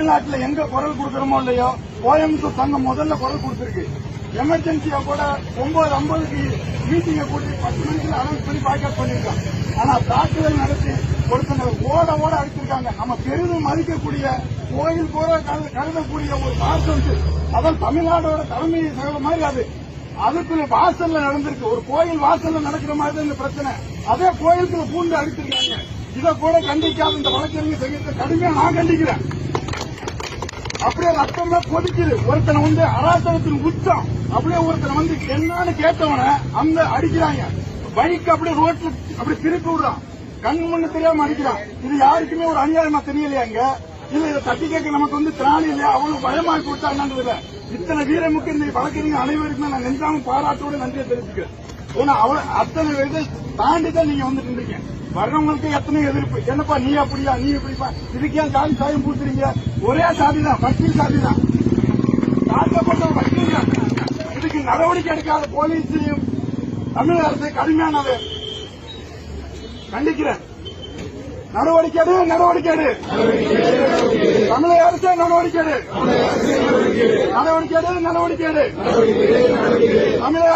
தமிழ்நாட்டில் எங்க குரல் கொடுக்கறோமோ இல்லையோ, கோயம்புத்தூர் சங்கம் முதல்ல குரல் கொடுத்திருக்கு. எமர்ஜென்சியா கூட 9:50க்கு மீட்டிங்கை கூட்டி 10 மணிக்கு அனௌன்ஸ் பண்ணி பாய்காட் பண்ணிருக்காங்க. ஆனா தாக்குதல் நடத்தி ஒருத்தங்களை ஓட அடிச்சிருக்காங்க. நம்ம பெரிதும் மதிக்கக்கூடிய கோயில் போற கருதக்கூடிய ஒரு பார்சல், அதான் தமிழ்நாடோட தலைமை செயல் மாதிரி அதுக்குள்ள வாசல்ல நடந்திருக்கு. ஒரு கோயில் வாசல்ல நடக்கிற மாதிரி தான் இந்த பிரச்சனை. அதே கோயிலுக்குள்ள பூண்டு அடிச்சிருக்காங்க. இதை கூட கண்டிக்காத இந்த வழக்கறிஞர் செய்யறதை கடுமையா நான் கண்டிக்கிறேன். அப்படியே ரத்தமே கொதிக்குது. ஒருத்தனை அராசகத்தின் உச்சம். அப்படியே ஒருத்தனை என்னன்னு கேட்டவன அந்த அடிக்கிறாங்க. பைக் அப்படியே ரோட்ல அப்படி திருப்பி விடுறான். கண் முன்னு தெரியாம அடிக்கிறான். இது யாருக்குமே ஒரு அநியாயமா தெரியலையா? இல்ல இதை தட்டி கேட்க நமக்கு திராணி இல்லையா? அவ்வளவு பயமாக்கி விட்டாங்கன்றதுல இத்தனை வீரமுக்கு இந்த வழக்கறிஞர் அனைவருக்குமே நான் நெஞ்சாம பாராட்டோடு நன்றியை தெரிவிச்சுக்கிறேன். ஏன்னா அத்தனை இதை தாண்டிதான் நீங்க வந்துட்டு இருக்கீங்க. வர்றவங்களுக்கு எத்தனை எதிர்ப்பு. என்னப்பா நீ அப்படியா, நீ இப்படிப்பா, இதுக்கே ஜாதி சாயம் பூத்துறீங்க. ஒரே சாதிதான், வக்கீல் சாதிதான், தாக்கப்பட்ட வக்கீல். இதுக்கு நடவடிக்கை எடுக்காத போலீஸையும் தமிழக அரசை கடுமையானது கண்டிக்கிறேன். நடவடிக்கை எடு. தமிழக அரசே நடவடிக்கை எடு. தமிழக